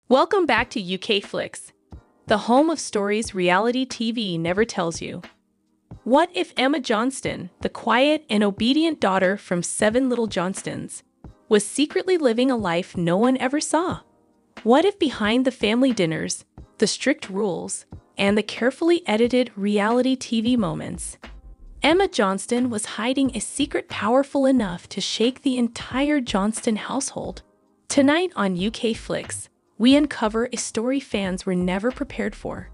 Welcome back to UK Flix, the home of stories reality TV never tells you. What if Emma Johnston, the quiet and obedient daughter from 7 little Johnstons, was secretly living a life no one ever saw? What if behind the family dinners, the strict rules, and the carefully edited reality TV moments, Emma Johnston was hiding a secret powerful enough to shake the entire Johnston household? Tonight on UK Flix, we uncover a story fans were never prepared for.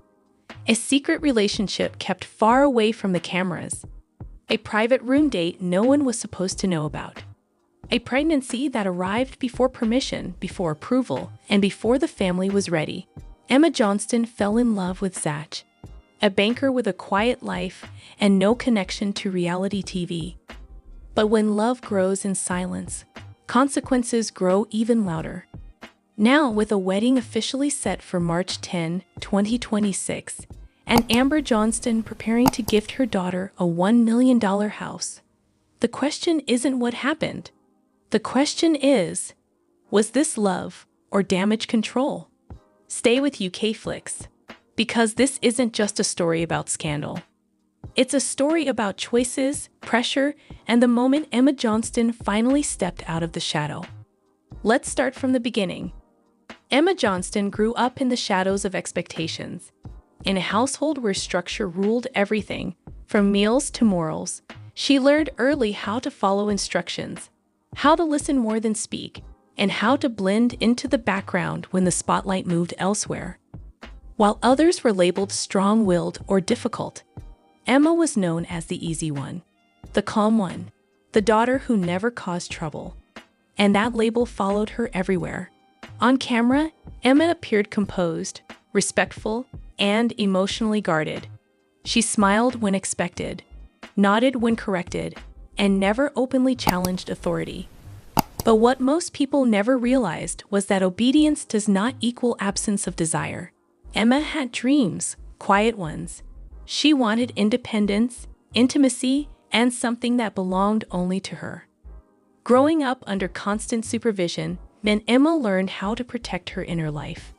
A secret relationship kept far away from the cameras. A private room date no one was supposed to know about. A pregnancy that arrived before permission, before approval, and before the family was ready. Emma Johnston fell in love with Zach, a banker with a quiet life and no connection to reality TV. But when love grows in silence, consequences grow even louder. Now, with a wedding officially set for March 10, 2026, and Amber Johnston preparing to gift her daughter a $1 million house, the question isn't what happened. The question is, was this love or damage control? Stay with UK Flix, because this isn't just a story about scandal. It's a story about choices, pressure, and the moment Emma Johnston finally stepped out of the shadow. Let's start from the beginning. Emma Johnston grew up in the shadows of expectations, in a household where structure ruled everything, from meals to morals. She learned early how to follow instructions, how to listen more than speak, and how to blend into the background when the spotlight moved elsewhere. While others were labeled strong-willed or difficult, Emma was known as the easy one, the calm one, the daughter who never caused trouble. And that label followed her everywhere. On camera, Emma appeared composed, respectful, and emotionally guarded. She smiled when expected, nodded when corrected, and never openly challenged authority. But what most people never realized was that obedience does not equal absence of desire. Emma had dreams, quiet ones. She wanted independence, intimacy, and something that belonged only to her. Growing up under constant supervision meant Emma learned how to protect her inner life.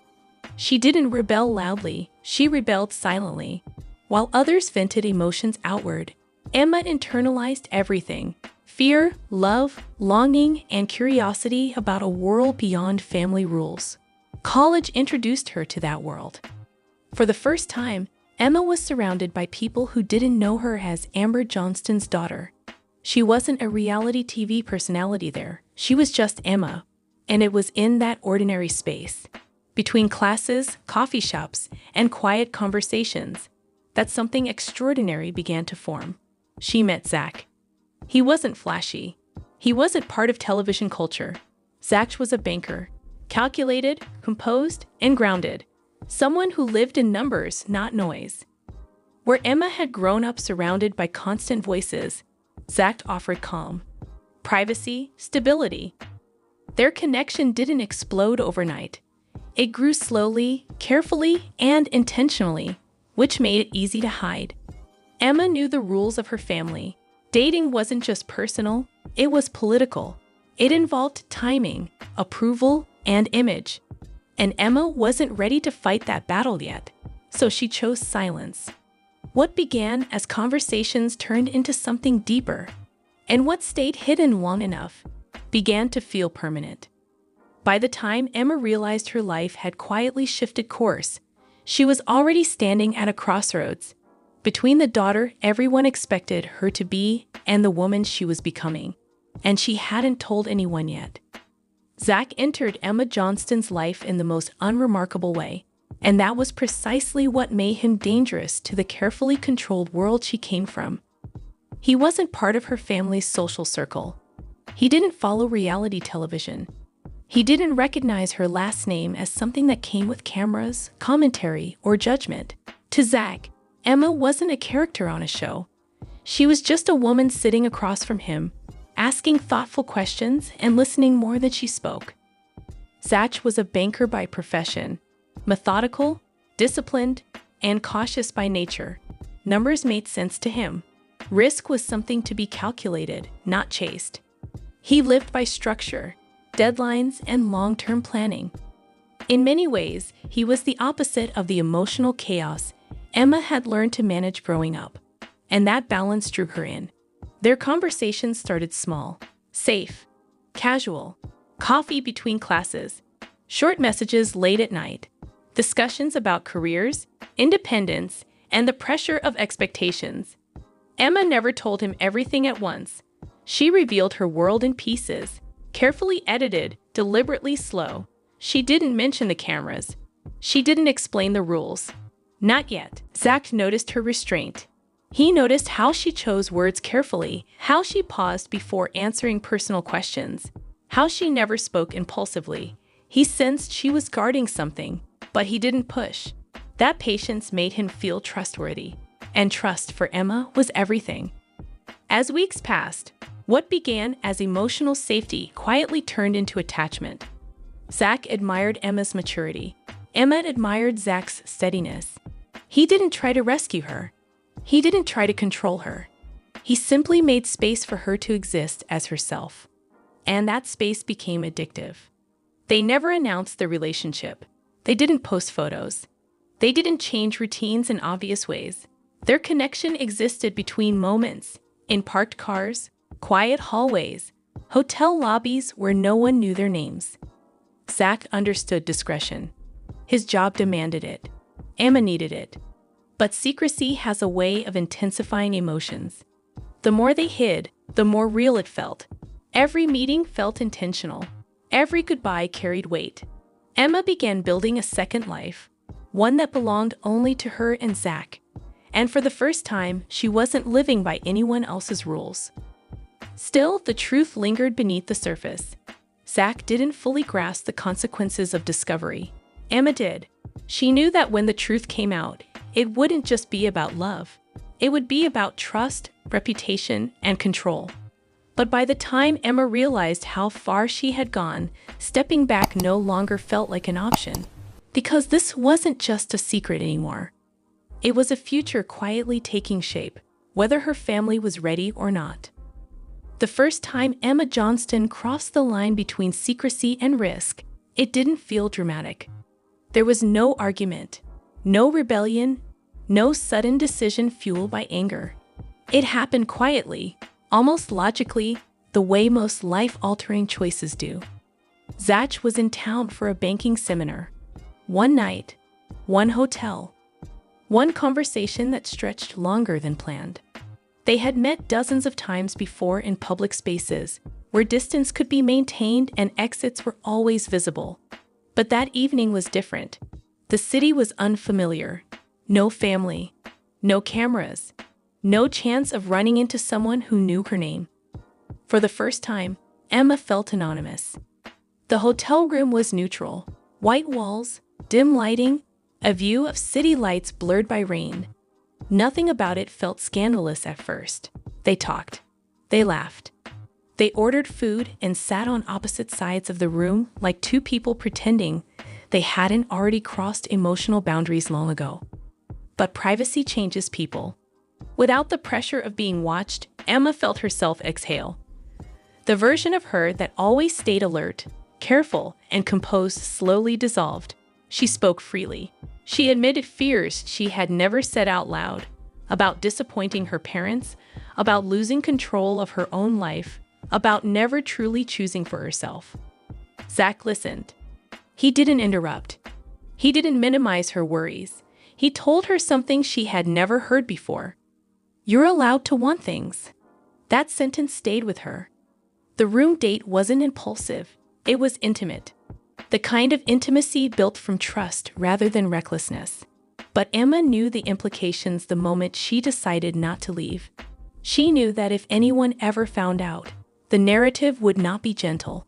She didn't rebel loudly, she rebelled silently. While others vented emotions outward, Emma internalized everything: fear, love, longing, and curiosity about a world beyond family rules. College introduced her to that world. For the first time, Emma was surrounded by people who didn't know her as Amber Johnston's daughter. She wasn't a reality TV personality there, she was just Emma. And it was in that ordinary space, between classes, coffee shops, and quiet conversations, that something extraordinary began to form. She met Zach. He wasn't flashy. He wasn't part of television culture. Zach was a banker, calculated, composed, and grounded. Someone who lived in numbers, not noise. Where Emma had grown up surrounded by constant voices, Zach offered calm, privacy, stability. Their connection didn't explode overnight. It grew slowly, carefully, and intentionally, which made it easy to hide. Emma knew the rules of her family. Dating wasn't just personal, it was political. It involved timing, approval, and image. And Emma wasn't ready to fight that battle yet, so she chose silence. What began as conversations turned into something deeper, and what stayed hidden long enough began to feel permanent. By the time Emma realized her life had quietly shifted course, she was already standing at a crossroads, between the daughter everyone expected her to be and the woman she was becoming. And she hadn't told anyone yet. Zach entered Emma Johnston's life in the most unremarkable way, and that was precisely what made him dangerous to the carefully controlled world she came from. He wasn't part of her family's social circle. He didn't follow reality television. He didn't recognize her last name as something that came with cameras, commentary, or judgment. To Zach, Emma wasn't a character on a show. She was just a woman sitting across from him, asking thoughtful questions and listening more than she spoke. Zach was a banker by profession, methodical, disciplined, and cautious by nature. Numbers made sense to him. Risk was something to be calculated, not chased. He lived by structure, deadlines, and long-term planning. In many ways, he was the opposite of the emotional chaos Emma had learned to manage growing up, and that balance drew her in. Their conversations started small, safe, casual, coffee between classes, short messages late at night, discussions about careers, independence, and the pressure of expectations. Emma never told him everything at once. She revealed her world in pieces, carefully edited, deliberately slow. She didn't mention the cameras. She didn't explain the rules. Not yet. Zach noticed her restraint. He noticed how she chose words carefully, how she paused before answering personal questions, how she never spoke impulsively. He sensed she was guarding something, but he didn't push. That patience made him feel trustworthy, and trust for Emma was everything. As weeks passed, what began as emotional safety quietly turned into attachment. Zach admired Emma's maturity. Emma admired Zach's steadiness. He didn't try to rescue her. He didn't try to control her. He simply made space for her to exist as herself. And that space became addictive. They never announced their relationship. They didn't post photos. They didn't change routines in obvious ways. Their connection existed between moments, in parked cars, quiet hallways, hotel lobbies where no one knew their names. Zach understood discretion. His job demanded it. Emma needed it. But secrecy has a way of intensifying emotions. The more they hid, the more real it felt. Every meeting felt intentional. Every goodbye carried weight. Emma began building a second life, one that belonged only to her and Zach. And for the first time, she wasn't living by anyone else's rules. Still, the truth lingered beneath the surface. Zach didn't fully grasp the consequences of discovery. Emma did. She knew that when the truth came out, it wouldn't just be about love. It would be about trust, reputation, and control. But by the time Emma realized how far she had gone, stepping back no longer felt like an option. Because this wasn't just a secret anymore. It was a future quietly taking shape, whether her family was ready or not. The first time Emma Johnston crossed the line between secrecy and risk, it didn't feel dramatic. There was no argument, no rebellion, no sudden decision fueled by anger. It happened quietly, almost logically, the way most life-altering choices do. Zach was in town for a banking seminar. One night, one hotel, one conversation that stretched longer than planned. They had met dozens of times before in public spaces, where distance could be maintained and exits were always visible. But that evening was different. The city was unfamiliar. No family, no cameras, no chance of running into someone who knew her name. For the first time, Emma felt anonymous. The hotel room was neutral. White walls, dim lighting, a view of city lights blurred by rain. Nothing about it felt scandalous at first. They talked. They laughed. They ordered food and sat on opposite sides of the room like two people pretending they hadn't already crossed emotional boundaries long ago. But privacy changes people. Without the pressure of being watched, Emma felt herself exhale. The version of her that always stayed alert, careful, and composed slowly dissolved. She spoke freely. She admitted fears she had never said out loud, about disappointing her parents, about losing control of her own life, about never truly choosing for herself. Zach listened. He didn't interrupt. He didn't minimize her worries. He told her something she had never heard before. "You're allowed to want things." That sentence stayed with her. The room date wasn't impulsive. It was intimate. The kind of intimacy built from trust rather than recklessness. But Emma knew the implications the moment she decided not to leave. She knew that if anyone ever found out, the narrative would not be gentle.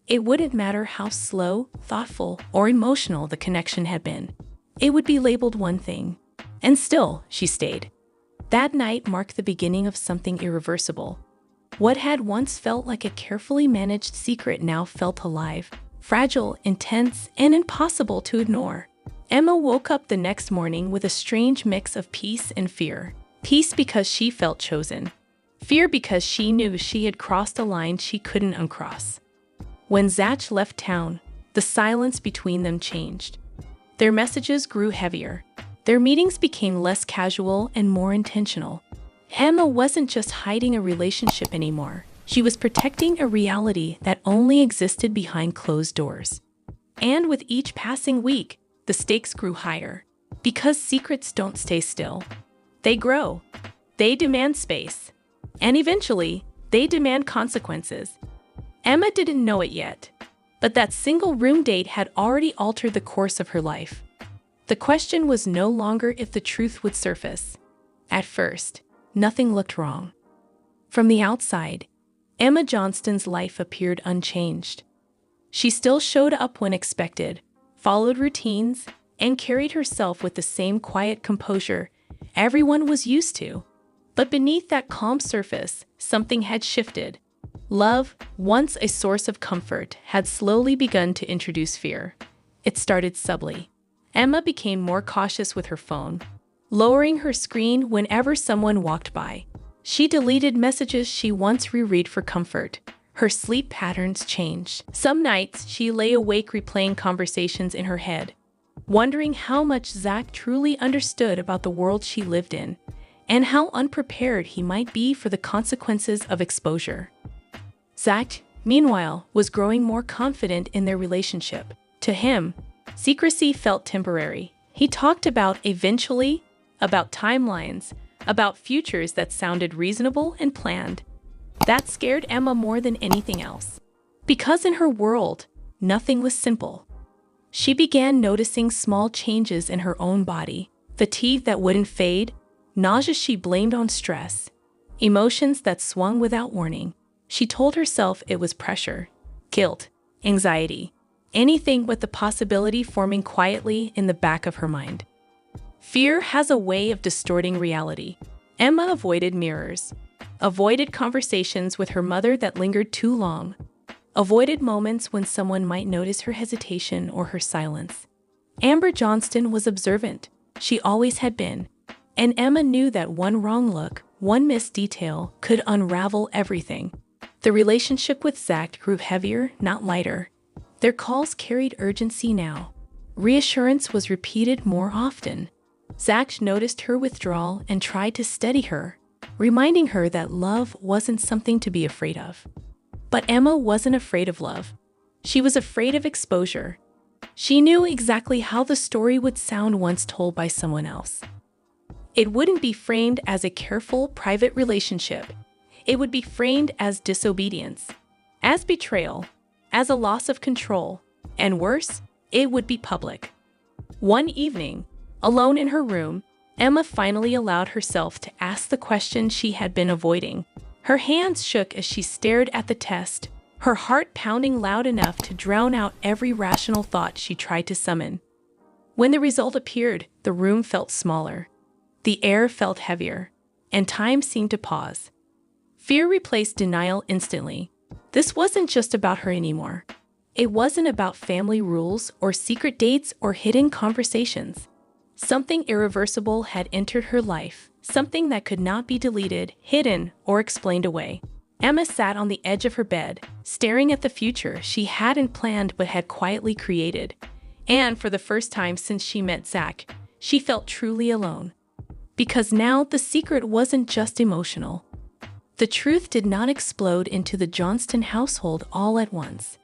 It wouldn't matter how slow, thoughtful, or emotional the connection had been. It would be labeled one thing. And still, she stayed. That night marked the beginning of something irreversible. What had once felt like a carefully managed secret now felt alive, fragile, intense, and impossible to ignore. Emma woke up the next morning with a strange mix of peace and fear. Peace because she felt chosen. Fear because she knew she had crossed a line she couldn't uncross. When Zach left town, The silence between them changed. Their messages grew heavier. Their meetings became less casual and more intentional. Emma wasn't just hiding a relationship anymore. She was protecting a reality that only existed behind closed doors. And with each passing week, the stakes grew higher. Because secrets don't stay still. They grow. They demand space. And eventually, they demand consequences. Emma didn't know it yet, but that single room date had already altered the course of her life. The question was no longer if the truth would surface. At first, nothing looked wrong. From the outside, Emma Johnston's life appeared unchanged. She still showed up when expected, followed routines, and carried herself with the same quiet composure everyone was used to. But beneath that calm surface, something had shifted. Love, once a source of comfort, had slowly begun to introduce fear. It started subtly. Emma became more cautious with her phone, lowering her screen whenever someone walked by. She deleted messages she once reread for comfort. Her sleep patterns changed. Some nights, she lay awake replaying conversations in her head, wondering how much Zach truly understood about the world she lived in, and how unprepared he might be for the consequences of exposure. Zach, meanwhile, was growing more confident in their relationship. To him, secrecy felt temporary. He talked about eventually, about timelines, about futures that sounded reasonable and planned. That scared Emma more than anything else. Because in her world, nothing was simple. She began noticing small changes in her own body, fatigue that wouldn't fade, nausea she blamed on stress, emotions that swung without warning. She told herself it was pressure, guilt, anxiety, anything but the possibility forming quietly in the back of her mind. Fear has a way of distorting reality. Emma avoided mirrors, avoided conversations with her mother that lingered too long, avoided moments when someone might notice her hesitation or her silence. Amber Johnston was observant. She always had been. And Emma knew that one wrong look, one missed detail, could unravel everything. The relationship with Zach grew heavier, not lighter. Their calls carried urgency now. Reassurance was repeated more often. Zach noticed her withdrawal and tried to steady her, reminding her that love wasn't something to be afraid of. But Emma wasn't afraid of love. She was afraid of exposure. She knew exactly how the story would sound once told by someone else. It wouldn't be framed as a careful, private relationship. It would be framed as disobedience, as betrayal, as a loss of control, and worse, it would be public. One evening, alone in her room, Emma finally allowed herself to ask the question she had been avoiding. Her hands shook as she stared at the test, her heart pounding loud enough to drown out every rational thought she tried to summon. When the result appeared, the room felt smaller. The air felt heavier, and time seemed to pause. Fear replaced denial instantly. This wasn't just about her anymore. It wasn't about family rules or secret dates or hidden conversations. Something irreversible had entered her life, something that could not be deleted, hidden, or explained away. Emma sat on the edge of her bed, staring at the future she hadn't planned but had quietly created. And for the first time since she met Zach, she felt truly alone. Because now the secret wasn't just emotional. The truth did not explode into the Johnston household all at once.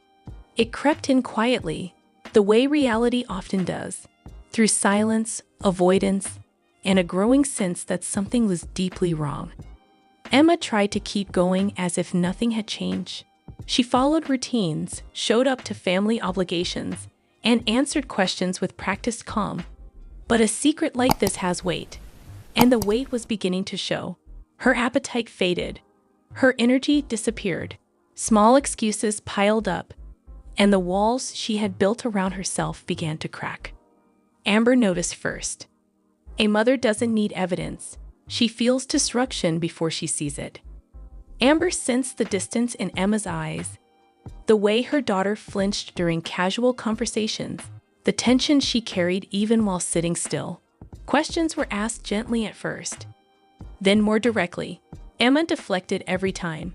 It crept in quietly, the way reality often does, through silence, avoidance, and a growing sense that something was deeply wrong. Emma tried to keep going as if nothing had changed. She followed routines, showed up to family obligations, and answered questions with practiced calm. But a secret like this has weight, and the weight was beginning to show. Her appetite faded. Her energy disappeared. Small excuses piled up, and the walls she had built around herself began to crack. Amber noticed first. A mother doesn't need evidence. She feels destruction before she sees it. Amber sensed the distance in Emma's eyes, the way her daughter flinched during casual conversations, the tension she carried even while sitting still. Questions were asked gently at first, then more directly. Emma deflected every time,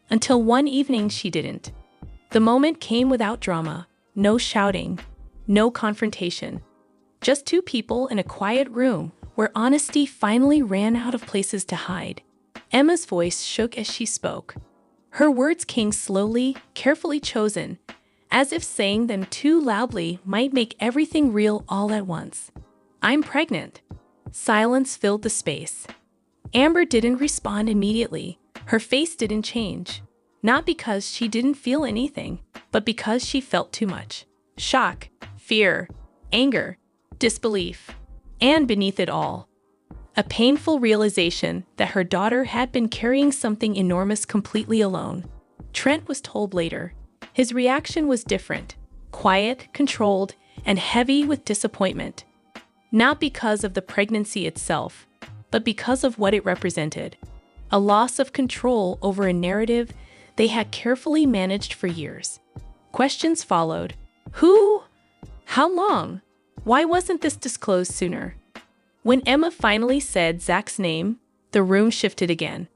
until one evening she didn't. The moment came without drama, no shouting, no confrontation. Just two people in a quiet room where honesty finally ran out of places to hide. Emma's voice shook as she spoke. Her words came slowly, carefully chosen, as if saying them too loudly might make everything real all at once. "I'm pregnant." Silence filled the space. Amber didn't respond immediately. Her face didn't change. Not because she didn't feel anything, but because she felt too much. Shock, fear, anger, disbelief, and beneath it all, a painful realization that her daughter had been carrying something enormous completely alone. Trent was told later. His reaction was different, quiet, controlled, and heavy with disappointment. Not because of the pregnancy itself, but because of what it represented. A loss of control over a narrative they had carefully managed for years. Questions followed. Who? How long? Why wasn't this disclosed sooner? When Emma finally said Zach's name, the room shifted again.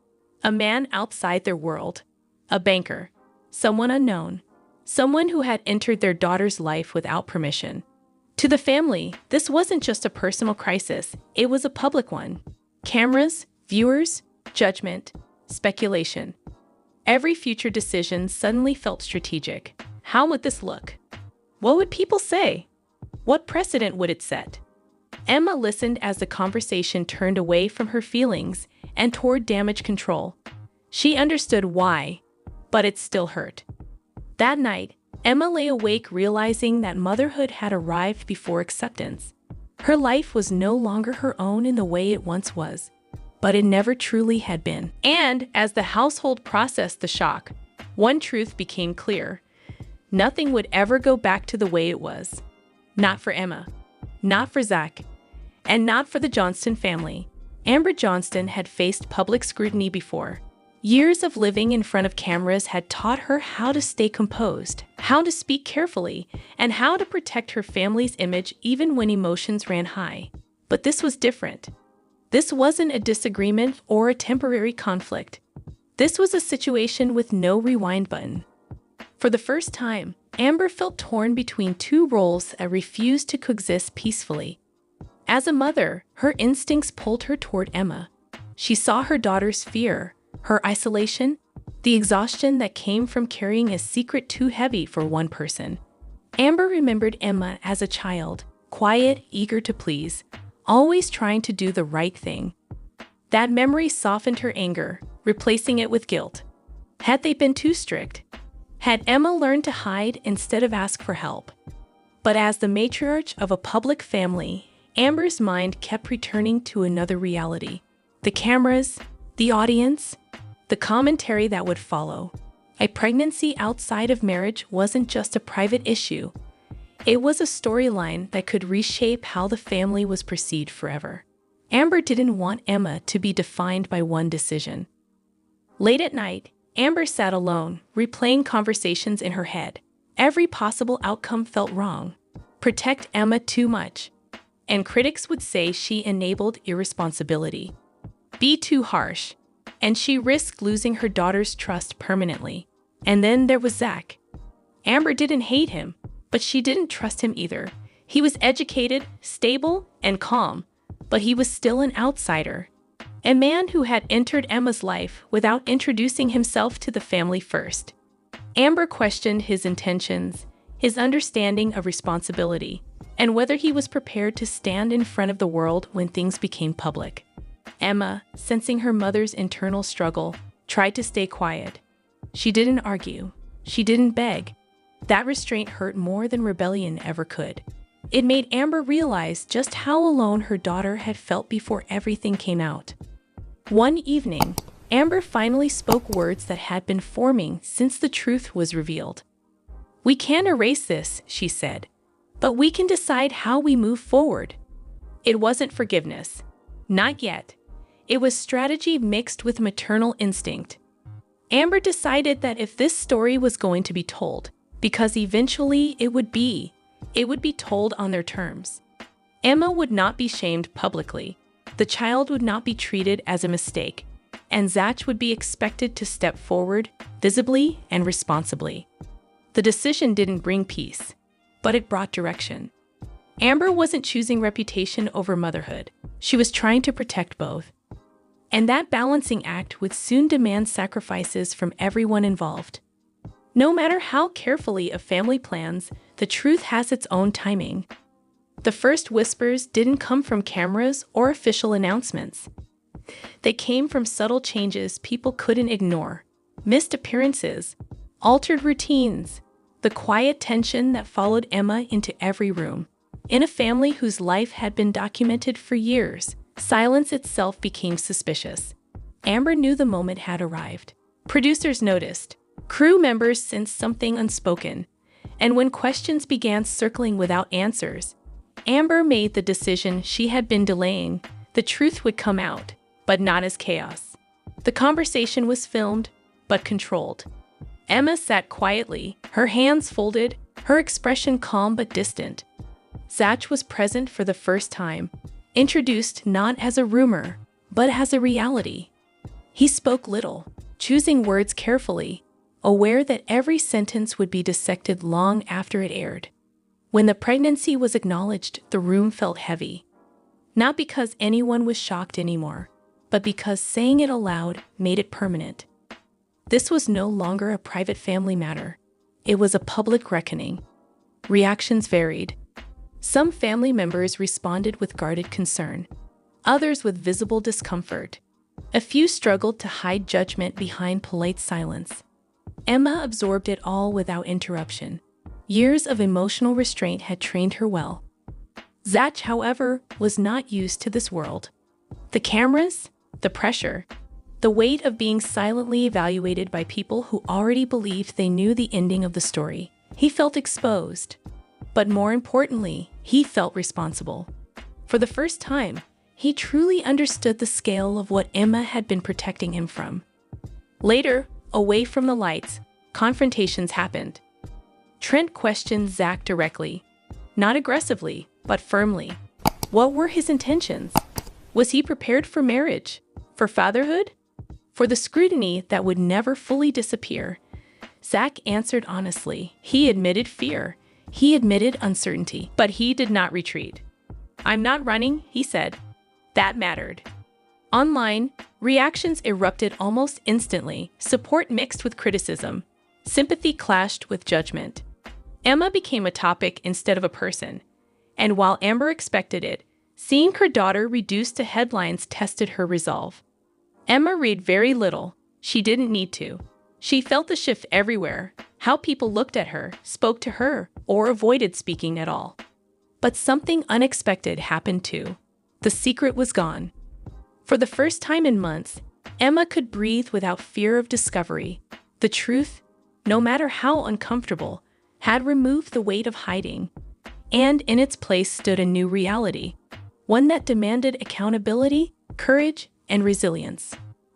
A man outside their world. A banker. Someone unknown. Someone who had entered their daughter's life without permission. To the family, this wasn't just a personal crisis, it was a public one. Cameras, viewers, judgment, speculation. Every future decision suddenly felt strategic. How would this look? What would people say? What precedent would it set? Emma listened as the conversation turned away from her feelings and toward damage control. She understood why, but it still hurt. That night, Emma lay awake realizing that motherhood had arrived before acceptance. Her life was no longer her own in the way it once was, but it never truly had been. And as the household processed the shock, one truth became clear. Nothing would ever go back to the way it was. Not for Emma, not for Zach, and not for the Johnston family. Amber Johnston had faced public scrutiny before. Years of living in front of cameras had taught her how to stay composed, how to speak carefully, and how to protect her family's image even when emotions ran high. But this was different. This wasn't a disagreement or a temporary conflict. This was a situation with no rewind button. For the first time, Amber felt torn between two roles that refused to coexist peacefully. As a mother, her instincts pulled her toward Emma. She saw her daughter's fear, her isolation, the exhaustion that came from carrying a secret too heavy for one person. Amber remembered Emma as a child, quiet, eager to please, always trying to do the right thing. That memory softened her anger, replacing it with guilt. Had they been too strict? Had Emma learned to hide instead of ask for help? But as the matriarch of a public family, Amber's mind kept returning to another reality. The cameras, the audience, the commentary that would follow. A pregnancy outside of marriage wasn't just a private issue. It was a storyline that could reshape how the family was perceived forever. Amber didn't want Emma to be defined by one decision. Late at night, Amber sat alone, replaying conversations in her head. Every possible outcome felt wrong. Protect Emma too much. And critics would say she enabled irresponsibility. Be too harsh. And she risked losing her daughter's trust permanently. And then there was Zach. Amber didn't hate him, but she didn't trust him either. He was educated, stable, and calm, but he was still an outsider. A man who had entered Emma's life without introducing himself to the family first. Amber questioned his intentions, his understanding of responsibility, and whether he was prepared to stand in front of the world when things became public. Emma, sensing her mother's internal struggle, tried to stay quiet. She didn't argue. She didn't beg. That restraint hurt more than rebellion ever could. It made Amber realize just how alone her daughter had felt before everything came out. One evening, Amber finally spoke words that had been forming since the truth was revealed. "We can't erase this," she said, "but we can decide how we move forward." It wasn't forgiveness. Not yet. It was strategy mixed with maternal instinct. Amber decided that if this story was going to be told, because eventually it would be told on their terms. Emma would not be shamed publicly. The child would not be treated as a mistake, and Zach would be expected to step forward, visibly and responsibly. The decision didn't bring peace. but it brought direction. Amber wasn't choosing reputation over motherhood. She was trying to protect both. And that balancing act would soon demand sacrifices from everyone involved. No matter how carefully a family plans, the truth has its own timing. The first whispers didn't come from cameras or official announcements. They came from subtle changes people couldn't ignore. Missed appearances, altered routines, the quiet tension that followed Emma into every room. In a family whose life had been documented for years, silence itself became suspicious. Amber knew the moment had arrived. Producers noticed. Crew members sensed something unspoken. And when questions began circling without answers, Amber made the decision she had been delaying. The truth would come out, but not as chaos. The conversation was filmed, but controlled. Emma sat quietly, her hands folded, her expression calm but distant. Zach was present for the first time, introduced not as a rumor, but as a reality. He spoke little, choosing words carefully, aware that every sentence would be dissected long after it aired. When the pregnancy was acknowledged, the room felt heavy. Not because anyone was shocked anymore, but because saying it aloud made it permanent. This was no longer a private family matter. It was a public reckoning. Reactions varied. Some family members responded with guarded concern, others with visible discomfort. A few struggled to hide judgment behind polite silence. Emma absorbed it all without interruption. Years of emotional restraint had trained her well. Zach, however, was not used to this world. The cameras, the pressure, the weight of being silently evaluated by people who already believed they knew the ending of the story. He felt exposed. But more importantly, he felt responsible. For the first time, he truly understood the scale of what Emma had been protecting him from. Later, away from the lights, confrontations happened. Trent questioned Zach directly, not aggressively, but firmly. What were his intentions? Was he prepared for marriage? For fatherhood? For the scrutiny that would never fully disappear? Zach answered honestly. He admitted fear. He admitted uncertainty, but he did not retreat. "I'm not running," he said. That mattered. Online, reactions erupted almost instantly, support mixed with criticism. Sympathy clashed with judgment. Emma became a topic instead of a person. And while Amber expected it, seeing her daughter reduced to headlines tested her resolve. Emma read very little. She didn't need to. She felt the shift everywhere, how people looked at her, spoke to her, or avoided speaking at all. But something unexpected happened too. The secret was gone. For the first time in months, Emma could breathe without fear of discovery. The truth, no matter how uncomfortable, had removed the weight of hiding. And in its place stood a new reality, one that demanded accountability, courage, and resilience.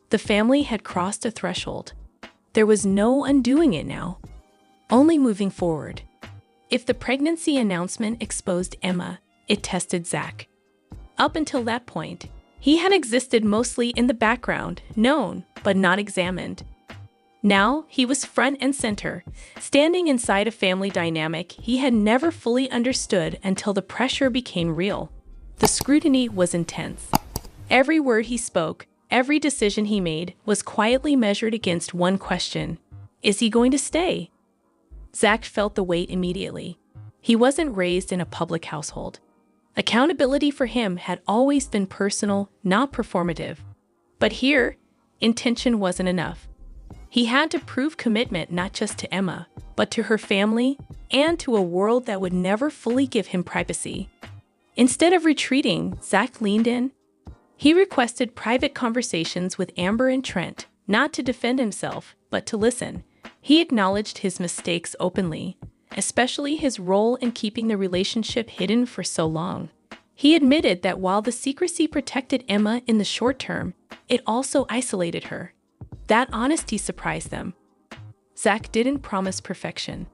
The family had crossed a threshold. There was no undoing it now, only moving forward. If the pregnancy announcement exposed Emma, it tested Zach. Up until that point, he had existed mostly in the background, known, but not examined. Now, he was front and center, standing inside a family dynamic he had never fully understood until the pressure became real. The scrutiny was intense. Every word he spoke, every decision he made, was quietly measured against one question: is he going to stay? Zach felt the weight immediately. He wasn't raised in a public household. Accountability for him had always been personal, not performative. But here, intention wasn't enough. He had to prove commitment not just to Emma, but to her family and to a world that would never fully give him privacy. Instead of retreating, Zach leaned in. He requested private conversations with Amber and Trent, not to defend himself, but to listen. He acknowledged his mistakes openly, especially his role in keeping the relationship hidden for so long. He admitted that while the secrecy protected Emma in the short term, it also isolated her. That honesty surprised them. Zach didn't promise perfection.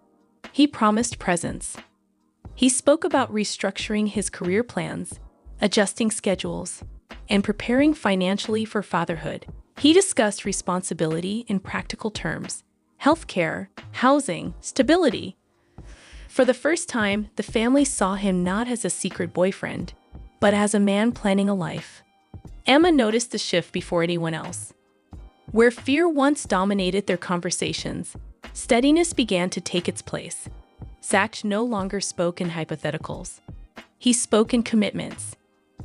He promised presence. He spoke about restructuring his career plans, adjusting schedules, and preparing financially for fatherhood. He discussed responsibility in practical terms: healthcare, housing, stability. For the first time, the family saw him not as a secret boyfriend, but as a man planning a life. Emma noticed the shift before anyone else. Where fear once dominated their conversations, steadiness began to take its place. Zach no longer spoke in hypotheticals. He spoke in commitments.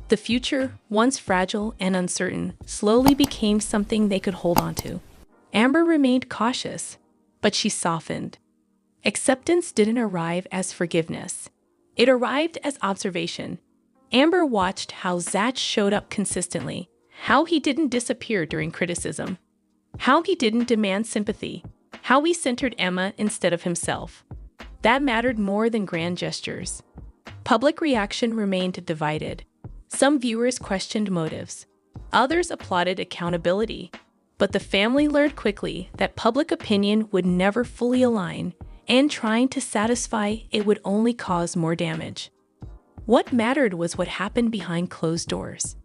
The future, once fragile and uncertain, slowly became something they could hold on to. Amber remained cautious, but she softened. Acceptance didn't arrive as forgiveness. It arrived as observation. Amber watched how Zach showed up consistently, how he didn't disappear during criticism, how he didn't demand sympathy, how he centered Emma instead of himself. That mattered more than grand gestures. Public reaction remained divided. Some viewers questioned motives. Others applauded accountability. But the family learned quickly that public opinion would never fully align, and trying to satisfy it would only cause more damage. What mattered was what happened behind closed doors.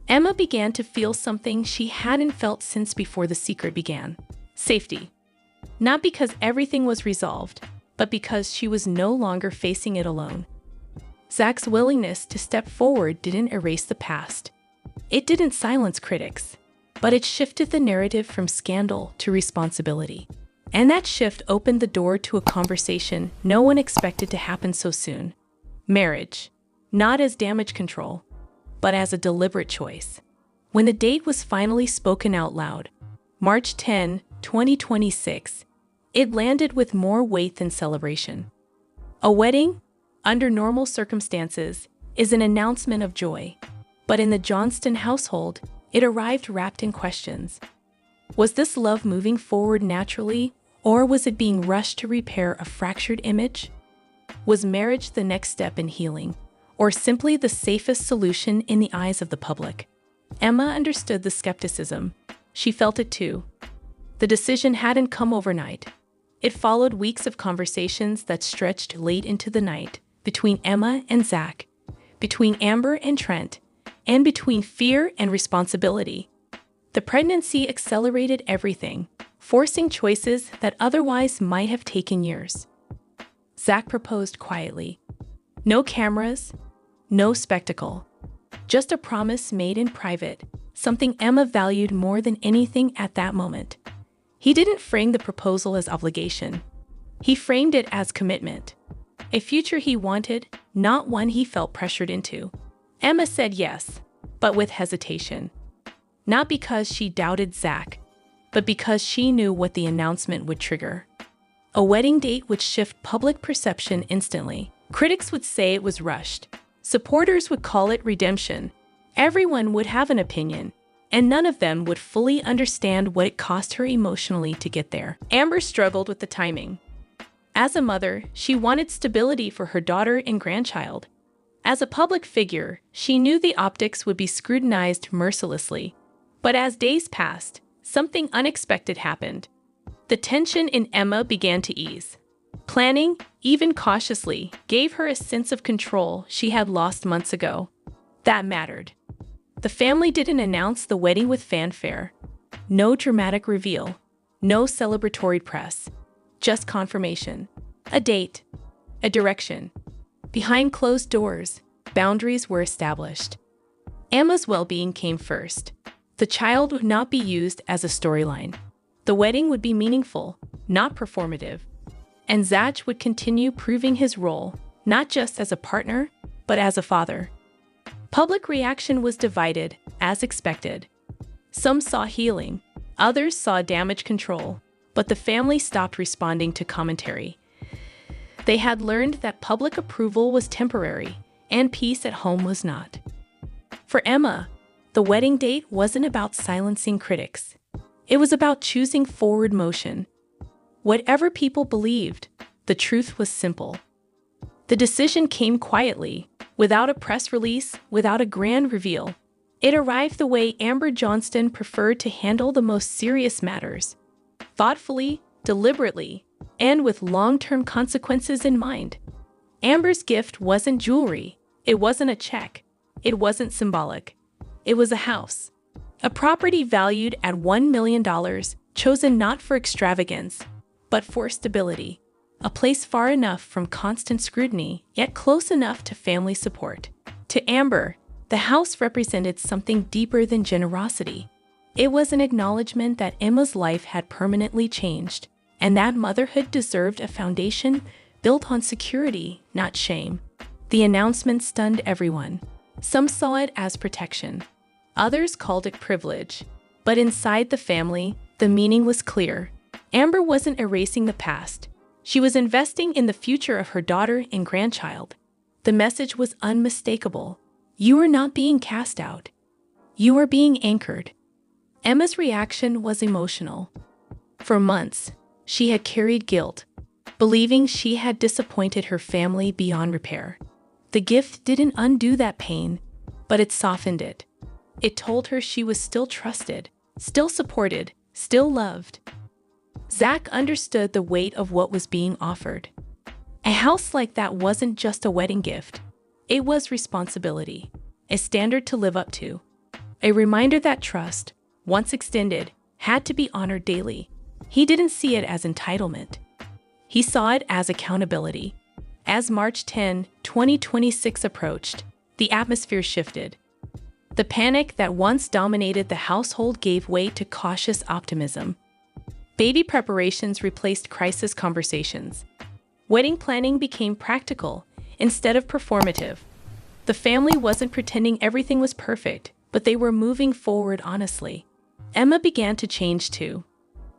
Emma began to feel something she hadn't felt since before the secret began: safety. Not because everything was resolved, but because she was no longer facing it alone. Zach's willingness to step forward didn't erase the past. It didn't silence critics, but it shifted the narrative from scandal to responsibility. And that shift opened the door to a conversation no one expected to happen so soon. Marriage. Not as damage control, but as a deliberate choice. When the date was finally spoken out loud, March 10, 2026, it landed with more weight than celebration. A wedding, under normal circumstances, is an announcement of joy. But in the Johnston household, it arrived wrapped in questions. Was this love moving forward naturally, or was it being rushed to repair a fractured image? Was marriage the next step in healing, or simply the safest solution in the eyes of the public? Emma understood the skepticism. She felt it too. The decision hadn't come overnight. It followed weeks of conversations that stretched late into the night, between Emma and Zach, between Amber and Trent, and between fear and responsibility. The pregnancy accelerated everything, forcing choices that otherwise might have taken years. Zach proposed quietly. No cameras, no spectacle. Just a promise made in private, something Emma valued more than anything at that moment. He didn't frame the proposal as obligation. He framed it as commitment. A future he wanted, not one he felt pressured into. Emma said yes, but with hesitation. Not because she doubted Zach, but because she knew what the announcement would trigger. A wedding date would shift public perception instantly. Critics would say it was rushed. Supporters would call it redemption. Everyone would have an opinion, and none of them would fully understand what it cost her emotionally to get there. Amber struggled with the timing. As a mother, she wanted stability for her daughter and grandchild. As a public figure, she knew the optics would be scrutinized mercilessly. But as days passed, something unexpected happened. The tension in Emma began to ease. Planning, even cautiously, gave her a sense of control she had lost months ago. That mattered. The family didn't announce the wedding with fanfare. No dramatic reveal. No celebratory press. Just confirmation. A date. A direction. Behind closed doors, boundaries were established. Emma's well-being came first. The child would not be used as a storyline. The wedding would be meaningful, not performative. And Zach would continue proving his role, not just as a partner, but as a father. Public reaction was divided, as expected. Some saw healing, others saw damage control, but the family stopped responding to commentary. They had learned that public approval was temporary, and peace at home was not. For Emma, the wedding date wasn't about silencing critics. It was about choosing forward motion. Whatever people believed, the truth was simple. The decision came quietly, without a press release, without a grand reveal. It arrived the way Amber Johnston preferred to handle the most serious matters. Thoughtfully, deliberately, and with long-term consequences in mind. Amber's gift wasn't jewelry. It wasn't a check. It wasn't symbolic. It was a house. A property valued at $1 million, chosen not for extravagance, but for stability. a place far enough from constant scrutiny, yet close enough to family support. To Amber, the house represented something deeper than generosity. It was an acknowledgement that Emma's life had permanently changed, and that motherhood deserved a foundation built on security, not shame. The announcement stunned everyone. Some saw it as protection. Others called it privilege. But inside the family, the meaning was clear. Amber wasn't erasing the past. She was investing in the future of her daughter and grandchild. The message was unmistakable. You are not being cast out. You are being anchored. Emma's reaction was emotional. For months, she had carried guilt, believing she had disappointed her family beyond repair. The gift didn't undo that pain, but it softened it. It told her she was still trusted, still supported, still loved. Zach understood the weight of what was being offered. A house like that wasn't just a wedding gift. It was responsibility, a standard to live up to, a reminder that trust, once extended, had to be honored daily. He didn't see it as entitlement. He saw it as accountability. As March 10, 2026 approached, the atmosphere shifted. The panic that once dominated the household gave way to cautious optimism. Baby preparations replaced crisis conversations. Wedding planning became practical instead of performative. The family wasn't pretending everything was perfect, but they were moving forward honestly. Emma began to change too.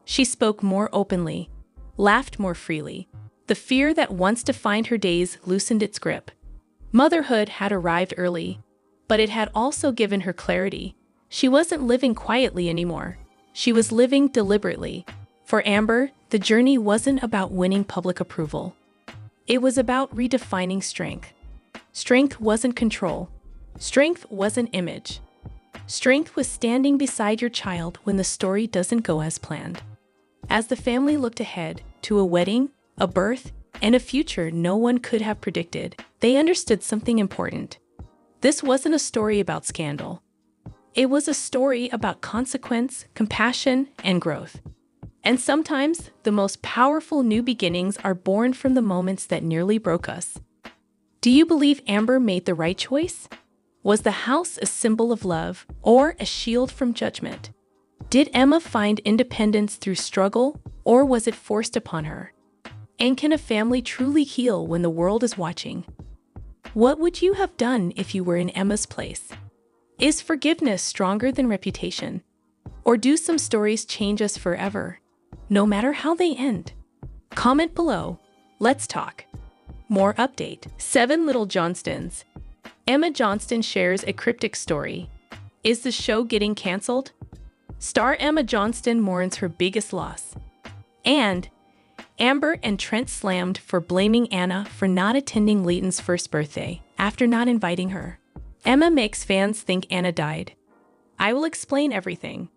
She spoke more openly, laughed more freely. The fear that once defined her days loosened its grip. Motherhood had arrived early, but it had also given her clarity. She wasn't living quietly anymore. She was living deliberately. For Amber, the journey wasn't about winning public approval. It was about redefining strength. Strength wasn't control. Strength wasn't image. Strength was standing beside your child when the story doesn't go as planned. As the family looked ahead to a wedding, a birth, and a future no one could have predicted, they understood something important. This wasn't a story about scandal. It was a story about consequence, compassion, and growth. And sometimes, the most powerful new beginnings are born from the moments that nearly broke us. Do you believe Amber made the right choice? Was the house a symbol of love or a shield from judgment? Did Emma find independence through struggle, or was it forced upon her? And can a family truly heal when the world is watching? What would you have done if you were in Emma's place? Is forgiveness stronger than reputation? Or do some stories change us forever, no matter how they end? Comment below. Let's talk. More update. 7 Little Johnstons. Emma Johnston shares a cryptic story. Is the show getting canceled? Star Emma Johnston mourns her biggest loss. And Amber and Trent slammed for blaming Anna for not attending Leighton's first birthday after not inviting her. Emma makes fans think Anna died. I will explain everything.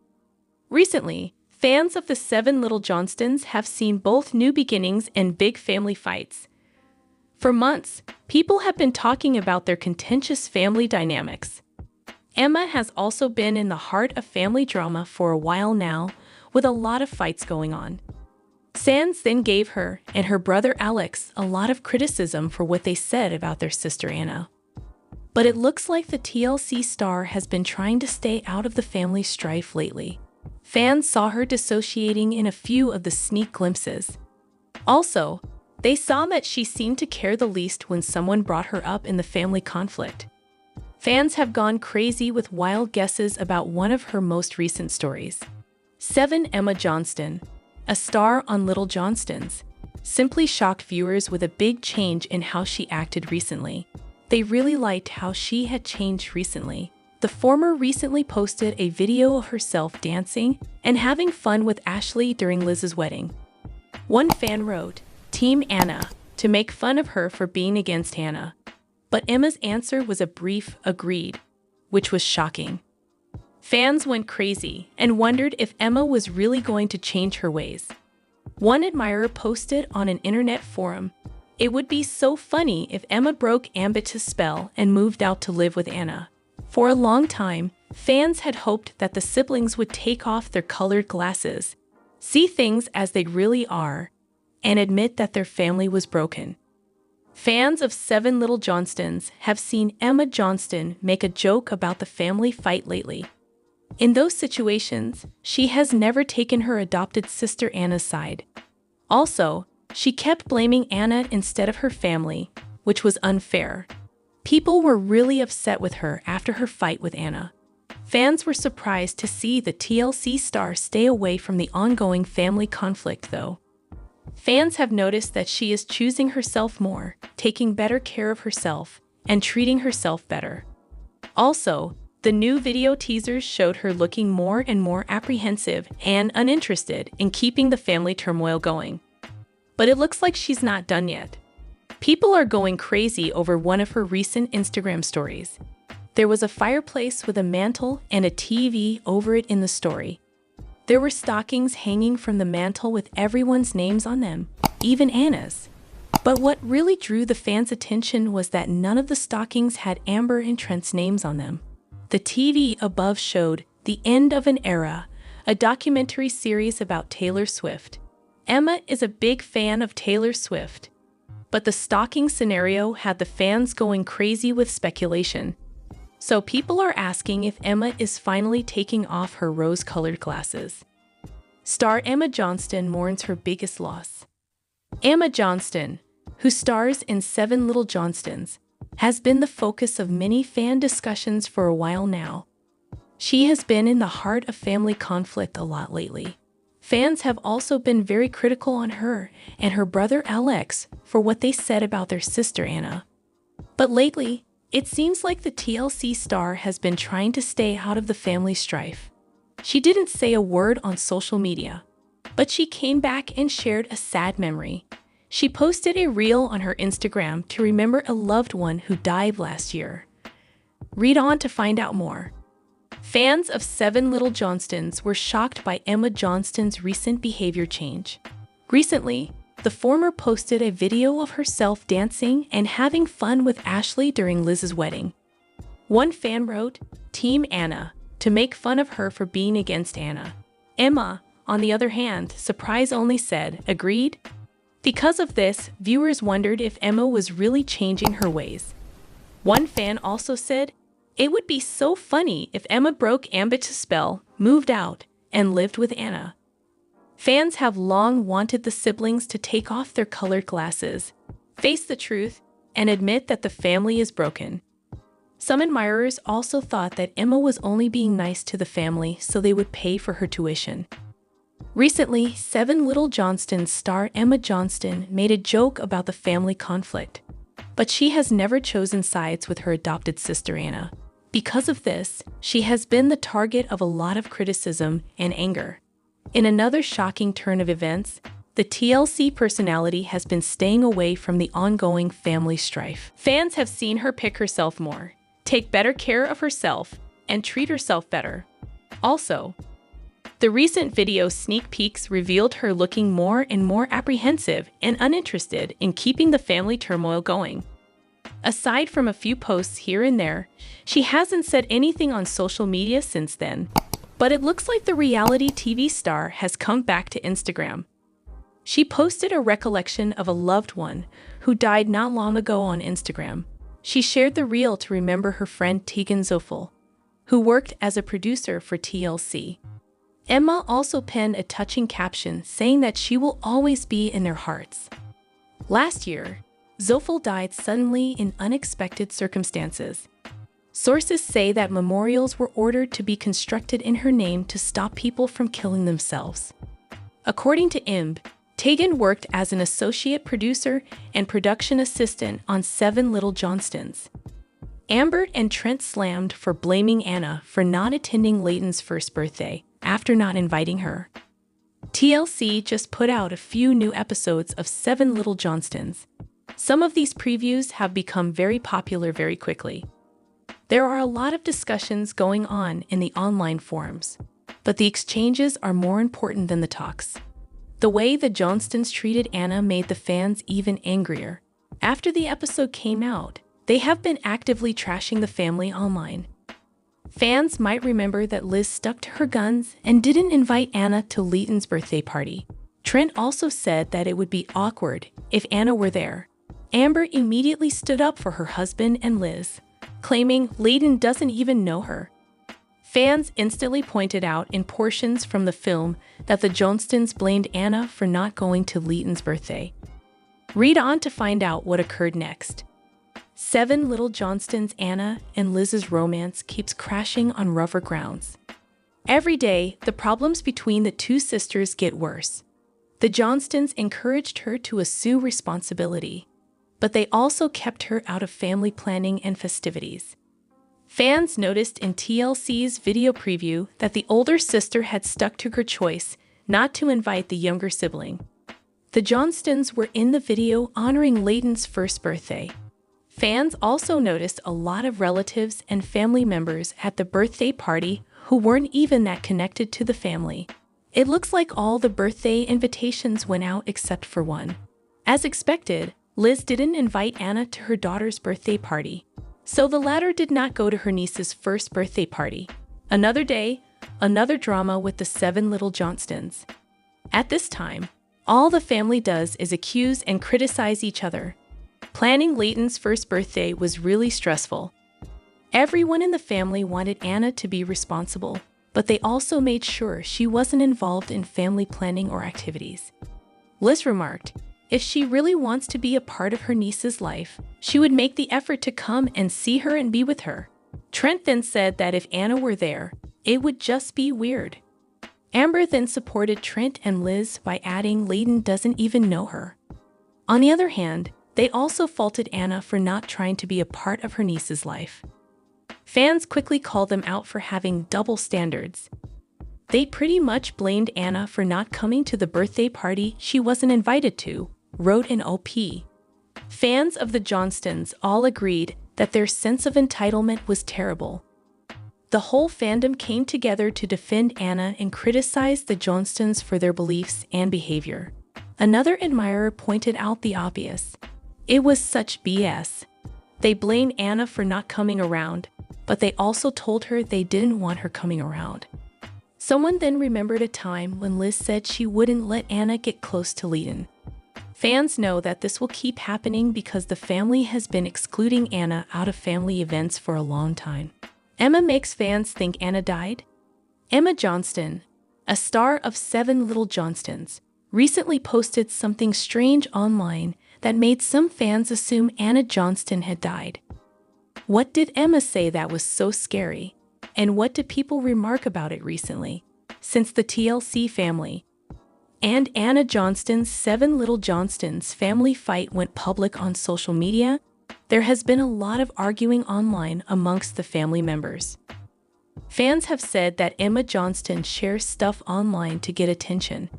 Recently, fans of the 7 Little Johnstons have seen both new beginnings and big family fights. For months, people have been talking about their contentious family dynamics. Emma has also been in the heart of family drama for a while now, with a lot of fights going on. Fans then gave her and her brother Alex a lot of criticism for what they said about their sister Anna. But it looks like the TLC star has been trying to stay out of the family strife lately. Fans saw her dissociating in a few of the sneak glimpses. Also, they saw that she seemed to care the least when someone brought her up in the family conflict. Fans have gone crazy with wild guesses about one of her most recent stories. 7 Emma Johnston, a star on Little Johnstons, simply shocked viewers with a big change in how she acted recently. They really liked how she had changed recently. The former recently posted a video of herself dancing and having fun with Ashley during Liz's wedding. One fan wrote, "Team Anna," to make fun of her for being against Hannah. But Emma's answer was a brief "agreed," which was shocking. Fans went crazy and wondered if Emma was really going to change her ways. One admirer posted on an internet forum, "It would be so funny if Emma broke Ambit's spell and moved out to live with Anna." For a long time, fans had hoped that the siblings would take off their colored glasses, see things as they really are, and admit that their family was broken. Fans of Seven Little Johnstons have seen Emma Johnston make a joke about the family fight lately. In those situations, she has never taken her adopted sister Anna's side. Also, she kept blaming Anna instead of her family, which was unfair. People were really upset with her after her fight with Anna. Fans were surprised to see the TLC star stay away from the ongoing family conflict, though. Fans have noticed that she is choosing herself more, taking better care of herself, and treating herself better. Also, the new video teasers showed her looking more and more apprehensive and uninterested in keeping the family turmoil going. But it looks like she's not done yet. People are going crazy over one of her recent Instagram stories. There was a fireplace with a mantle and a TV over it in the story. There were stockings hanging from the mantle with everyone's names on them, even Anna's. But what really drew the fans' attention was that none of the stockings had Amber and Trent's names on them. The TV above showed The End of an Era, a documentary series about Taylor Swift. Emma is a big fan of Taylor Swift, but the stocking scenario had the fans going crazy with speculation. So people are asking if Emma is finally taking off her rose-colored glasses. Star Emma Johnston mourns her biggest loss. Emma Johnston, who stars in Seven Little Johnstons, has been the focus of many fan discussions for a while now. She has been in the heart of family conflict a lot lately. Fans have also been very critical on her and her brother Alex for what they said about their sister Anna. But lately, it seems like the TLC star has been trying to stay out of the family strife. She didn't say a word on social media, but she came back and shared a sad memory. She posted a reel on her Instagram to remember a loved one who died last year. Read on to find out more. Fans of Seven Little Johnstons were shocked by Emma Johnston's recent behavior change. Recently, the former posted a video of herself dancing and having fun with Ashley during Liz's wedding. One fan wrote, "Team Anna," to make fun of her for being against Anna. Emma, on the other hand, surprise only said, "Agreed?" Because of this, viewers wondered if Emma was really changing her ways. One fan also said, "It would be so funny if Emma broke Ambit's spell, moved out, and lived with Anna." Fans have long wanted the siblings to take off their colored glasses, face the truth, and admit that the family is broken. Some admirers also thought that Emma was only being nice to the family so they would pay for her tuition. Recently, Seven Little Johnstons star Emma Johnston made a joke about the family conflict, but she has never chosen sides with her adopted sister Anna. Because of this, she has been the target of a lot of criticism and anger. In another shocking turn of events, the TLC personality has been staying away from the ongoing family strife. Fans have seen her pick herself more, take better care of herself, and treat herself better. Also, the recent video sneak peeks revealed her looking more and more apprehensive and uninterested in keeping the family turmoil going. Aside from a few posts here and there, she hasn't said anything on social media since then. But it looks like the reality TV star has come back to Instagram. She posted a recollection of a loved one who died not long ago on Instagram. She shared the reel to remember her friend Tegan Zoffel, who worked as a producer for TLC. Emma also penned a touching caption saying that she will always be in their hearts. Last year, Zoffel died suddenly in unexpected circumstances. Sources say that memorials were ordered to be constructed in her name to stop people from killing themselves. According to IMB, Tegan worked as an associate producer and production assistant on Seven Little Johnstons. Amber and Trent slammed for blaming Anna for not attending Leighton's first birthday after not inviting her. TLC just put out a few new episodes of Seven Little Johnstons. Some of these previews have become very popular very quickly. There are a lot of discussions going on in the online forums, but the exchanges are more important than the talks. The way the Johnstons treated Anna made the fans even angrier. After the episode came out, they have been actively trashing the family online. Fans might remember that Liz stuck to her guns and didn't invite Anna to Leighton's birthday party. Trent also said that it would be awkward if Anna were there. Amber immediately stood up for her husband and Liz, claiming Layton doesn't even know her. Fans instantly pointed out in portions from the film that the Johnstons blamed Anna for not going to Layton's birthday. Read on to find out what occurred next. Seven Little Johnstons' Anna and Liz's romance keeps crashing on rougher grounds. Every day, the problems between the two sisters get worse. The Johnstons encouraged her to assume responsibility, but they also kept her out of family planning and festivities. Fans noticed in TLC's video preview that the older sister had stuck to her choice not to invite the younger sibling. The Johnstons were in the video honoring Layton's first birthday. Fans also noticed a lot of relatives and family members at the birthday party who weren't even that connected to the family. It looks like all the birthday invitations went out except for one. As expected, Liz didn't invite Anna to her daughter's birthday party, so the latter did not go to her niece's first birthday party. Another day, another drama with the seven little Johnstons. At this time, all the family does is accuse and criticize each other. Planning Layton's first birthday was really stressful. Everyone in the family wanted Anna to be responsible, but they also made sure she wasn't involved in family planning or activities. Liz remarked, if she really wants to be a part of her niece's life, she would make the effort to come and see her and be with her. Trent then said that if Anna were there, it would just be weird. Amber then supported Trent and Liz by adding Layton doesn't even know her. On the other hand, they also faulted Anna for not trying to be a part of her niece's life. Fans quickly called them out for having double standards. They pretty much blamed Anna for not coming to the birthday party she wasn't invited to, wrote an OP. Fans of the Johnstons all agreed that their sense of entitlement was terrible. The whole fandom came together to defend Anna and criticize the Johnstons for their beliefs and behavior. Another admirer pointed out the obvious. It was such BS. They blamed Anna for not coming around, but they also told her they didn't want her coming around. Someone then remembered a time when Liz said she wouldn't let Anna get close to Layton. Fans know that this will keep happening because the family has been excluding Anna out of family events for a long time. Emma makes fans think Anna died? Emma Johnston, a star of Seven Little Johnstons, recently posted something strange online that made some fans assume Anna Johnston had died. What did Emma say that was so scary? And what did people remark about it recently? Since the TLC family and Anna Johnston's Seven Little Johnstons family fight went public on social media, there has been a lot of arguing online amongst the family members. Fans have said that Emma Johnston shares stuff online to get attention.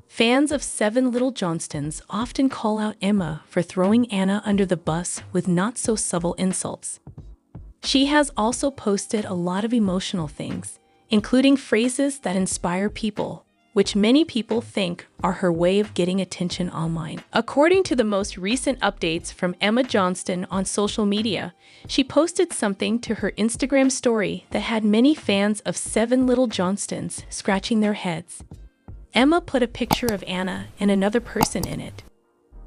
Fans of Seven Little Johnstons often call out Emma for throwing Anna under the bus with not-so-subtle insults. She has also posted a lot of emotional things, including phrases that inspire people, which many people think are her way of getting attention online. According to the most recent updates from Emma Johnston on social media, she posted something to her Instagram story that had many fans of Seven Little Johnstons scratching their heads. Emma put a picture of Anna and another person in it.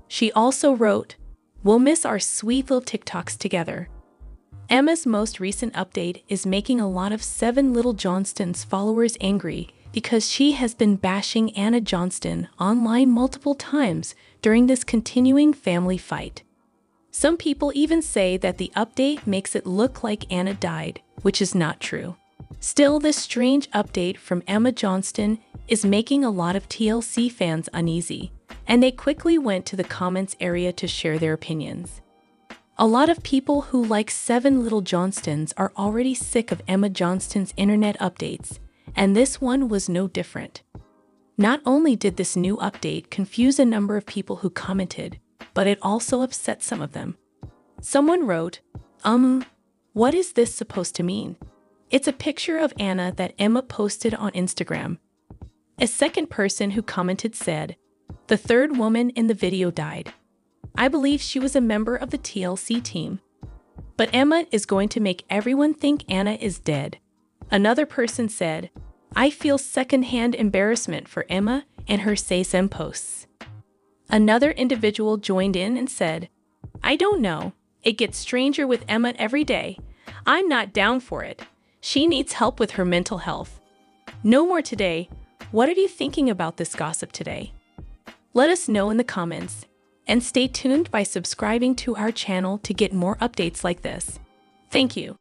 She also wrote, "We'll miss our sweet little TikToks together." Emma's most recent update is making a lot of Seven Little Johnstons followers angry because she has been bashing Anna Johnston online multiple times during this continuing family fight. Some people even say that the update makes it look like Anna died, which is not true. Still, this strange update from Emma Johnston is making a lot of TLC fans uneasy, and they quickly went to the comments area to share their opinions. A lot of people who like Seven Little Johnstons are already sick of Emma Johnston's internet updates, and this one was no different. Not only did this new update confuse a number of people who commented, but it also upset some of them. Someone wrote, what is this supposed to mean? It's a picture of Anna that Emma posted on Instagram. A second person who commented said, the third woman in the video died. I believe she was a member of the TLC team. But Emma is going to make everyone think Anna is dead. Another person said, I feel secondhand embarrassment for Emma and her say-some posts. Another individual joined in and said, "I don't know. It gets stranger with Emma every day. I'm not down for it. She needs help with her mental health." No more today. What are you thinking about this gossip today? Let us know in the comments. And stay tuned by subscribing to our channel to get more updates like this. Thank you.